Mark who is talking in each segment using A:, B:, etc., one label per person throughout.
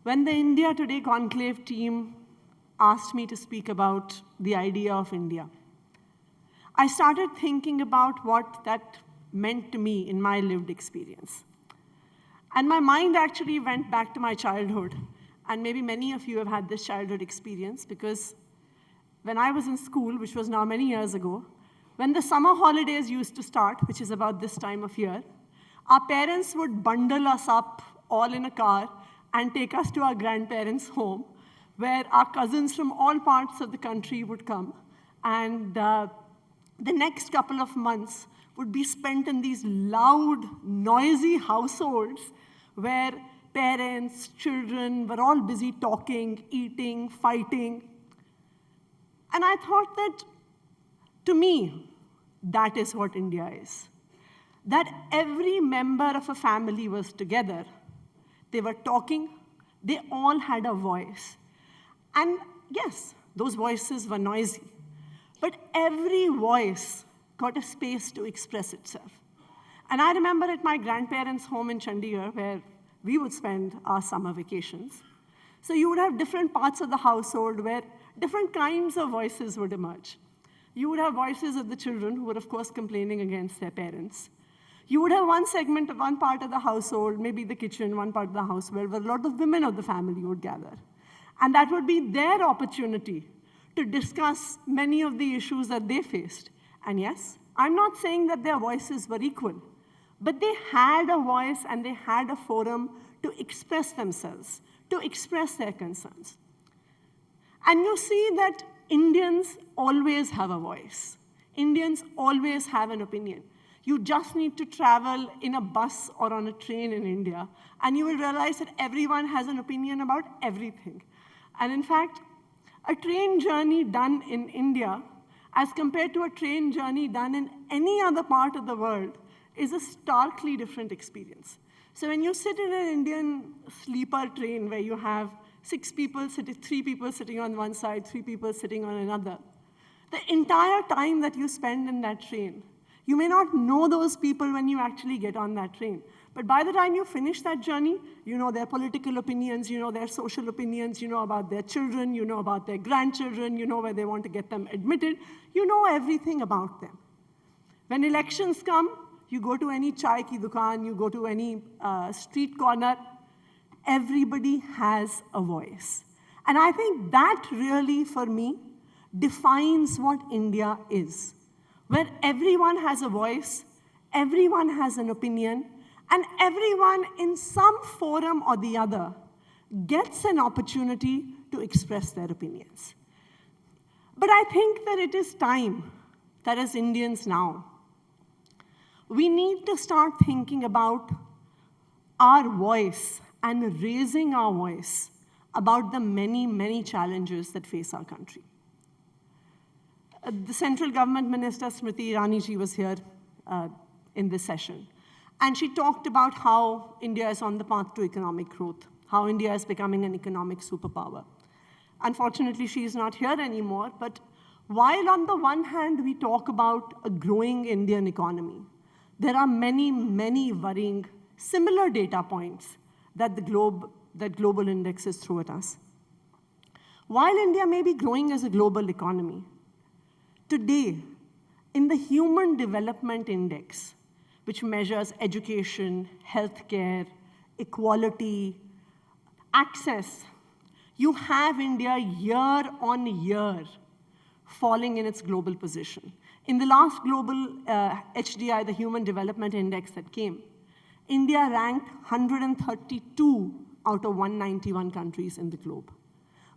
A: When the India Today Conclave team asked me to speak about the idea of India, I started thinking about what that meant to me in my lived experience. And my mind actually went back to my childhood. And maybe many of you have had this childhood experience because when I was in school, which was now many years ago, when the summer holidays used to start, which is about this time of year, our parents would bundle us up all in a car and take us to our grandparents' home, where our cousins from all parts of the country would come. And the next couple of months would be spent in these loud, noisy households where parents, children were all busy talking, eating, fighting. And I thought that, to me, that is what India is. That every member of a family was together. They were talking. They all had a voice. And yes, those voices were noisy. But every voice got a space to express itself. And I remember at my grandparents' home in Chandigarh, where we would spend our summer vacations. So you would have different parts of the household where different kinds of voices would emerge. You would have voices of the children who were, of course, complaining against their parents. You would have one segment of one part of the household, maybe the kitchen, one part of the house, where a lot of women of the family would gather. And that would be their opportunity to discuss many of the issues that they faced. And yes, I'm not saying that their voices were equal, but they had a voice and they had a forum to express themselves, to express their concerns. And you see that Indians always have a voice. Indians always have an opinion. You just need to travel in a bus or on a train in India, and you will realize that everyone has an opinion about everything. And in fact, a train journey done in India, as compared to a train journey done in any other part of the world, is a starkly different experience. So when you sit in an Indian sleeper train where you have 3 people sitting on one side, 3 people sitting on another, the entire time that you spend in that train, you may not know those people when you actually get on that train. But by the time you finish that journey, you know their political opinions, you know their social opinions, you know about their children, you know about their grandchildren, you know where they want to get them admitted, you know everything about them. When elections come, you go to any chai ki dukaan, you go to any street corner, everybody has a voice. And I think that really, for me, defines what India is, where everyone has a voice, everyone has an opinion, and everyone in some forum or the other gets an opportunity to express their opinions. But I think that it is time that as Indians now, we need to start thinking about our voice and raising our voice about the many, many challenges that face our country. The central government minister, Smriti Irani-ji, was here in this session. And she talked about how India is on the path to economic growth, how India is becoming an economic superpower. Unfortunately, she is not here anymore, but while on the one hand we talk about a growing Indian economy, there are many, many worrying similar data points that global indexes throw at us. While India may be growing as a global economy, today, in the Human Development Index, which measures education, healthcare, equality, access, you have India year on year falling in its global position. In the last global HDI, the Human Development Index that came, India ranked 132 out of 191 countries in the globe.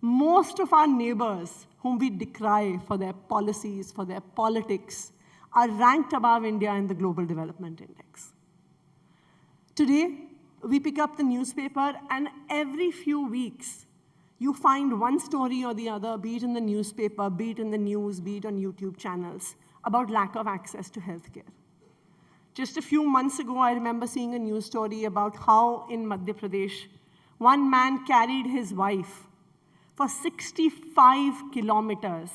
A: Most of our neighbors, whom we decry for their policies, for their politics, are ranked above India in the Global Development Index. Today, we pick up the newspaper, and every few weeks, you find one story or the other, be it in the newspaper, be it in the news, be it on YouTube channels, about lack of access to healthcare. Just a few months ago, I remember seeing a news story about how in Madhya Pradesh, one man carried his wife for 65 kilometers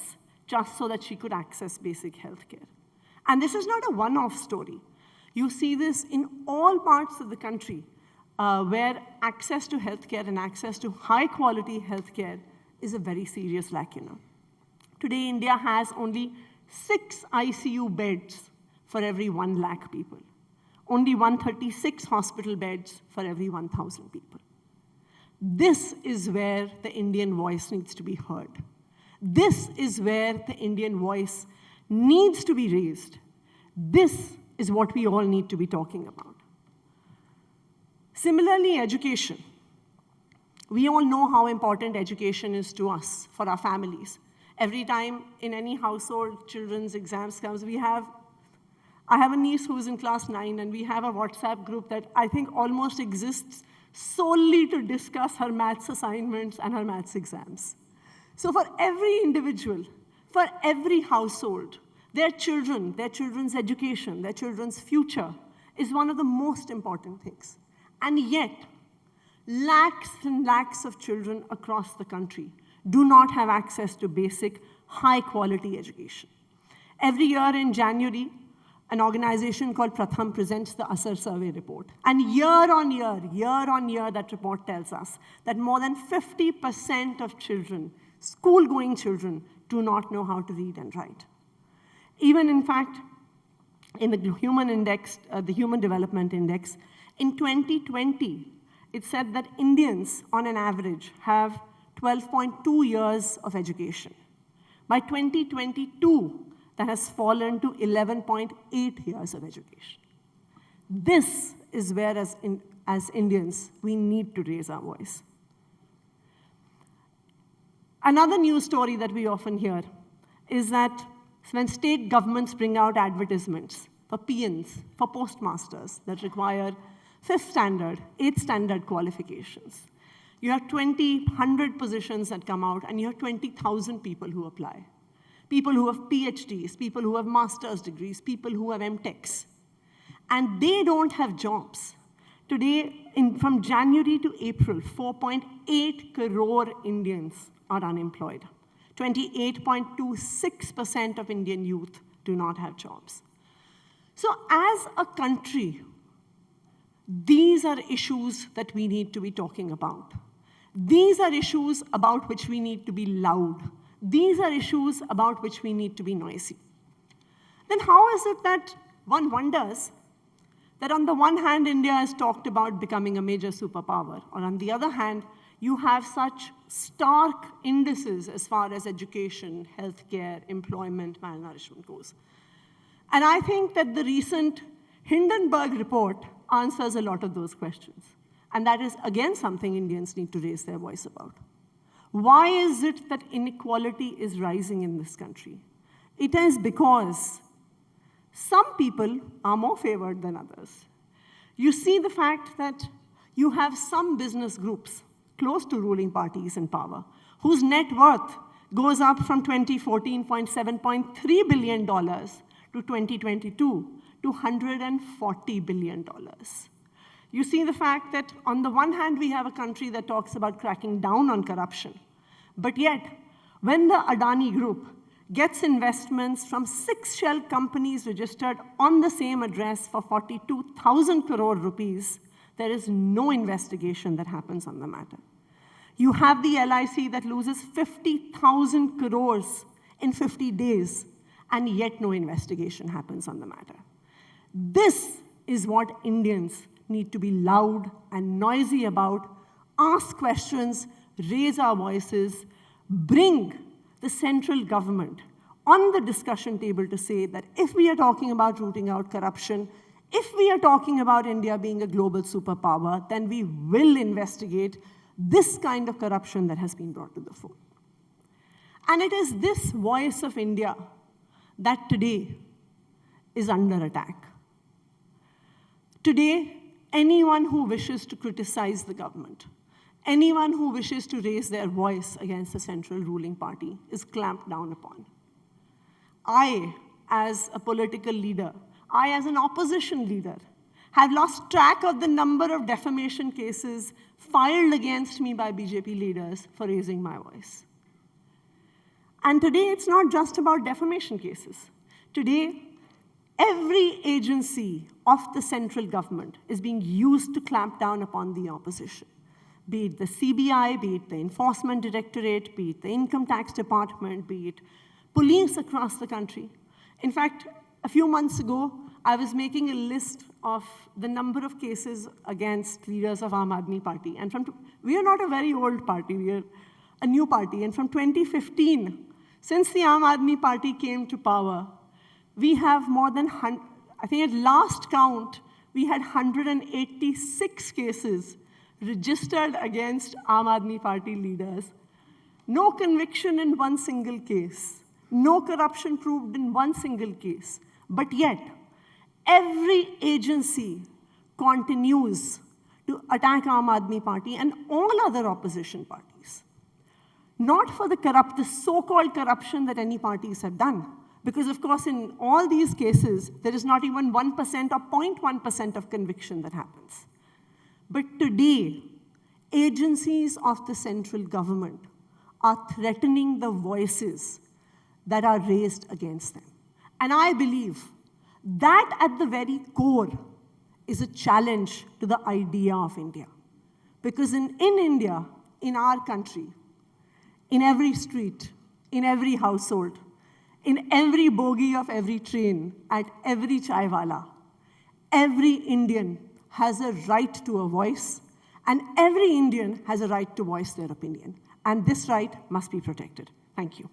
A: just so that she could access basic healthcare. And this is not a one-off story. You see this in all parts of the country. where access to healthcare and access to high-quality healthcare is a very serious lacuna. Today, India has only 6 ICU beds for every 1 lakh people, only 136 hospital beds for every 1,000 people. This is where the Indian voice needs to be heard. This is where the Indian voice needs to be raised. This is what we all need to be talking about. Similarly, education. We all know how important education is to us, for our families. Every time in any household children's exams comes, I have a niece who's in class 9, and we have a WhatsApp group that I think almost exists solely to discuss her maths assignments and her maths exams. So for every individual, for every household, their children's education, their children's future is one of the most important things. And yet, lakhs and lakhs of children across the country do not have access to basic, high-quality education. Every year in January, an organization called Pratham presents the Asar survey report. And year on year, that report tells us that more than 50% of children, school-going children, do not know how to read and write. Even, in fact, in the Human Index, the Human Development Index, in 2020, it said that Indians, on an average, have 12.2 years of education. By 2022, that has fallen to 11.8 years of education. This is where, as Indians, we need to raise our voice. Another news story that we often hear is that when state governments bring out advertisements for PNs, for postmasters that require 5th standard, 8th standard qualifications, you have 100 positions that come out, and you have 20,000 people who apply. People who have PhDs, people who have master's degrees, people who have MTechs. And they don't have jobs. Today, from January to April, 4.8 crore Indians are unemployed. 28.26% of Indian youth do not have jobs. So as a country, these are issues that we need to be talking about. These are issues about which we need to be loud. These are issues about which we need to be noisy. Then how is it that one wonders that on the one hand, India has talked about becoming a major superpower, or on the other hand, you have such stark indices as far as education, healthcare, employment, malnourishment goes? And I think that the recent Hindenburg report answers a lot of those questions. And that is, again, something Indians need to raise their voice about. Why is it that inequality is rising in this country? It is because some people are more favored than others. You see the fact that you have some business groups close to ruling parties in power whose net worth goes up from 2014.7.3 billion to 2022 to $140 billion. You see the fact that on the one hand, we have a country that talks about cracking down on corruption. But yet, when the Adani Group gets investments from 6 shell companies registered on the same address for 42,000 crore rupees, there is no investigation that happens on the matter. You have the LIC that loses 50,000 crores in 50 days, and yet no investigation happens on the matter. This is what Indians need to be loud and noisy about, ask questions, raise our voices, bring the central government on the discussion table to say that if we are talking about rooting out corruption, if we are talking about India being a global superpower, then we will investigate this kind of corruption that has been brought to the fore. And it is this voice of India that today is under attack. Today, anyone who wishes to criticize the government, anyone who wishes to raise their voice against the central ruling party is clamped down upon. I, as a political leader, I, as an opposition leader, have lost track of the number of defamation cases filed against me by BJP leaders for raising my voice. And today, it's not just about defamation cases. Today, every agency of the central government is being used to clamp down upon the opposition. Be it the CBI, be it the Enforcement Directorate, be it the Income Tax Department, be it police across the country. In fact, a few months ago, I was making a list of the number of cases against leaders of Aam Aadmi Party. And we are not a very old party, we are a new party. And from 2015, since the Aam Aadmi Party came to power, we have more than, I think at last count, we had 186 cases registered against Aam Aadmi Party leaders. No conviction in one single case. No corruption proved in one single case. But yet, every agency continues to attack Aam Aadmi Party and all other opposition parties. Not for the so-called corruption that any parties have done. Because, of course, in all these cases, there is not even 1% or 0.1% of conviction that happens. But today, agencies of the central government are threatening the voices that are raised against them. And I believe that at the very core is a challenge to the idea of India. Because in India, in our country, in every street, in every household, in every bogie of every train, at every chaiwala, every Indian has a right to a voice, and every Indian has a right to voice their opinion. And this right must be protected. Thank you.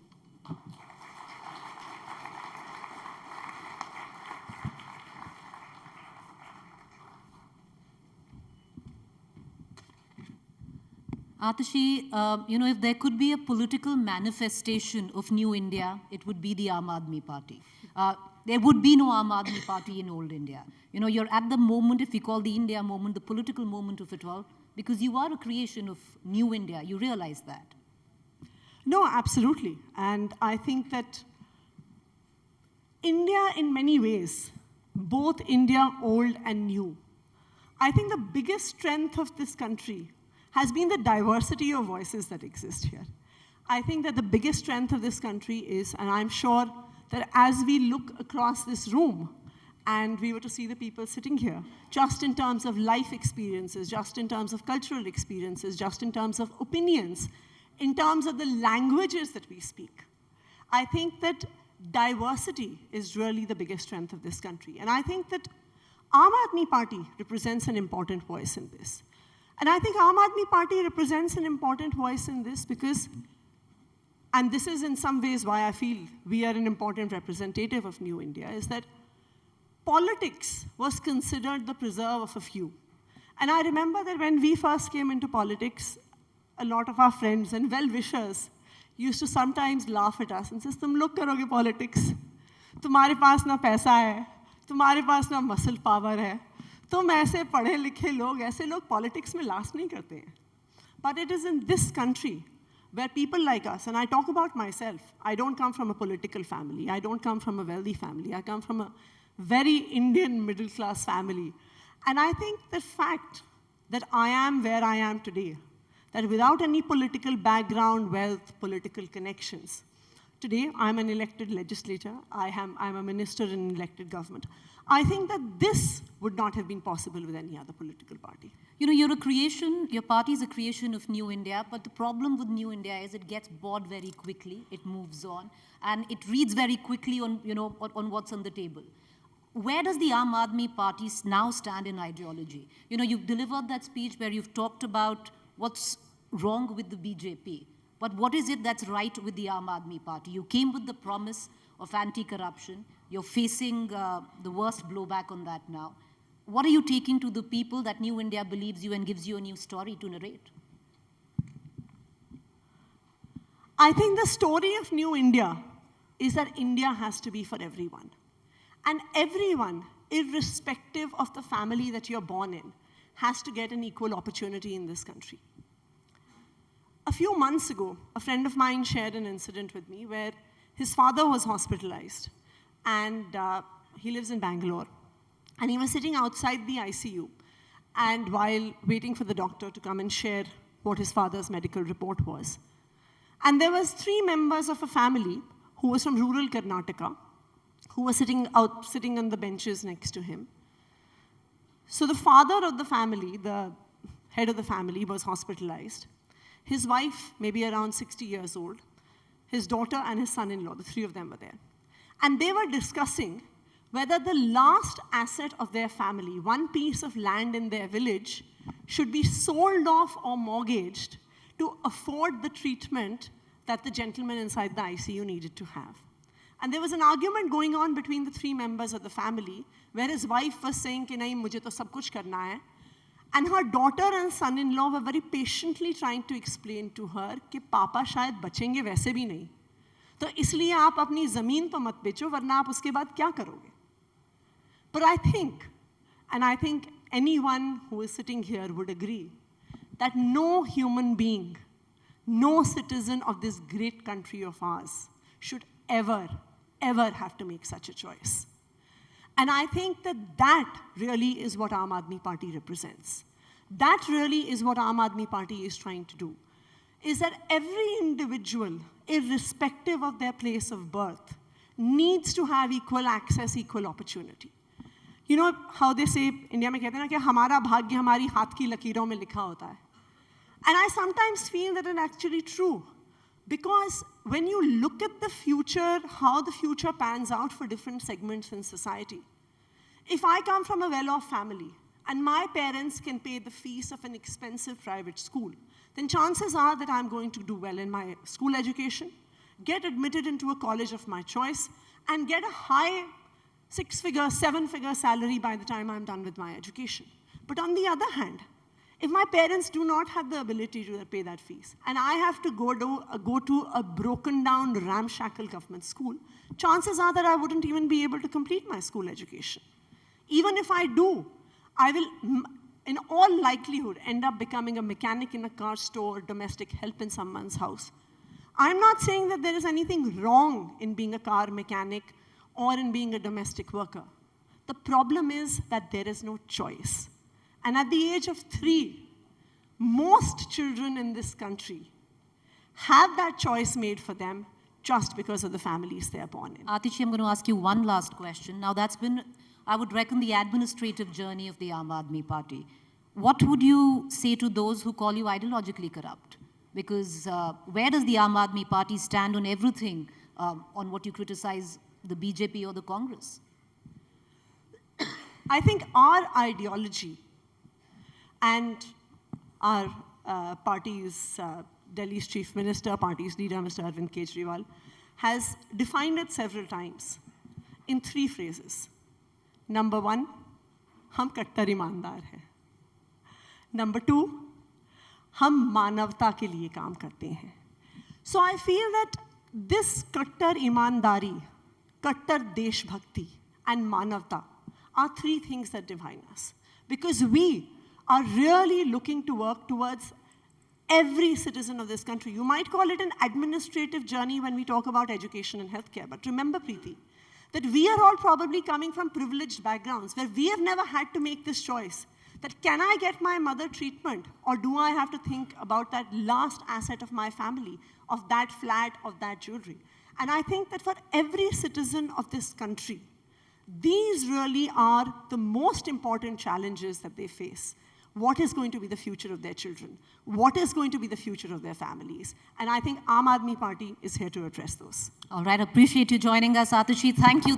B: Atishi, if there could be a political manifestation of New India, it would be the Aam Aadmi Party. There would be no Aam Aadmi Party in old India. You're at the moment, if we call the India moment, the political moment of it all, because you are a creation of New India. You realize that.
A: No, absolutely. And I think that India, in many ways, both India old and new, I think the biggest strength of this country has been the diversity of voices that exist here. I think that the biggest strength of this country is, and I'm sure that as we look across this room and we were to see the people sitting here, just in terms of life experiences, just in terms of cultural experiences, just in terms of opinions, in terms of the languages that we speak, I think that diversity is really the biggest strength of this country. And I think that Aam Aadmi Party represents an important voice in this. And I think Aam Aadmi Party represents an important voice in this because, and this is in some ways why I feel we are an important representative of New India, is that politics was considered the preserve of a few. And I remember that when we first came into politics, a lot of our friends and well-wishers used to sometimes laugh at us and say, "Tum log karoge politics. Tumhare paas na paisa hai, tumhare paas na muscle power hai. तुम ऐसे पढ़े लिखे लोग, ऐसे लोग politics में last नहीं करते हैं." But it is in this country where people like us, and I talk about myself, I don't come from a political family, I don't come from a wealthy family, I come from a very Indian middle-class family. And I think the fact that I am where I am today, that without any political background, wealth, political connections, today I'm an elected legislator, I'm a minister in an elected government. I think that this would not have been possible with any other political party.
B: You're a creation, your party is a creation of New India, but the problem with New India is it gets bored very quickly, it moves on, and it reads very quickly on, on what's on the table. Where does the Aam Aadmi Party now stand in ideology? You've delivered that speech where you've talked about what's wrong with the BJP, but what is it that's right with the Aam Aadmi Party? You came with the promise of anti-corruption. You're facing the worst blowback on that now. What are you taking to the people that New India believes you and gives you a new story to narrate?
A: I think the story of New India is that India has to be for everyone. And everyone, irrespective of the family that you're born in, has to get an equal opportunity in this country. A few months ago, a friend of mine shared an incident with me where his father was hospitalized. And he lives in Bangalore. And he was sitting outside the ICU. And while waiting for the doctor to come and share what his father's medical report was. And there was 3 members of a family who was from rural Karnataka, who were sitting on the benches next to him. So the father of the family, the head of the family, was hospitalized. His wife, maybe around 60 years old, his daughter and his son-in-law, the three of them were there. And they were discussing whether the last asset of their family, one piece of land in their village, should be sold off or mortgaged to afford the treatment that the gentleman inside the ICU needed to have. And there was an argument going on between the three members of the family, where his wife was saying, कि नहीं, मुझे तो सब कुछ करना है. And her daughter and son-in-law were very patiently trying to explain to her कि पापा शायद बचेंगे वैसे भी नहीं. तो इसलिए आप अपनी ज़मीन तो मत बेचो, वरना आप उसके बाद क्या करोगे? But I think anyone who is sitting here would agree that no human being, no citizen of this great country of ours should ever have to make such a choice. And I think that really is what Aam Aadmi Party represents. That really is what Aam Aadmi Party is trying to do, is that every individual, irrespective of their place of birth, needs to have equal access, equal opportunity. You know how they say, India में कहते हैं ना कि हमारा भाग्य हमारी हाथ की लकीरों में लिखा होता है. And I sometimes feel that it's actually true. Because when you look at the future, how the future pans out for different segments in society, if I come from a well-off family and my parents can pay the fees of an expensive private school, then chances are that I'm going to do well in my school education, get admitted into a college of my choice, and get a high 6-figure, 7-figure salary by the time I'm done with my education. But on the other hand, if my parents do not have the ability to pay that fees, and I have to go to a broken down, ramshackle government school, chances are that I wouldn't even be able to complete my school education. Even if I do, I will, in all likelihood, end up becoming a mechanic in a car store, domestic help in someone's house. I'm not saying that there is anything wrong in being a car mechanic or in being a domestic worker. The problem is that there is no choice. And at the age of 3, most children in this country have that choice made for them just because of the families they are born in.
B: Atishi, I'm going to ask you one last question. Now, that's been, I would reckon, the administrative journey of the Aam Aadmi Party. What would you say to those who call you ideologically corrupt? Because where does the Aam Aadmi Party stand on everything, on what you criticize the BJP or the Congress?
A: I think our ideology and our party's Delhi's chief minister, party's leader, Mr. Arvind Kejriwal, has defined it several times in 3 phrases. Number 1, हम कट्टर ईमानदार हैं. Number 2, हम मानवता के लिए काम करते हैं. So I feel that this कट्टर ईमानदारी, कट्टर देशभक्ति, and मानवता are 3 things that define us. Because we are really looking to work towards every citizen of this country. You might call it an administrative journey when we talk about education and healthcare. But remember, Preeti, that we are all probably coming from privileged backgrounds where we have never had to make this choice. That can I get my mother treatment, or do I have to think about that last asset of my family, of that flat, of that jewelry? And I think that for every citizen of this country, these really are the most important challenges that they face. What is going to be the future of their children? What is going to be the future of their families? And I think Aam Aadmi Party is here to address those.
B: All right, appreciate you joining us, Atishi. Thank you.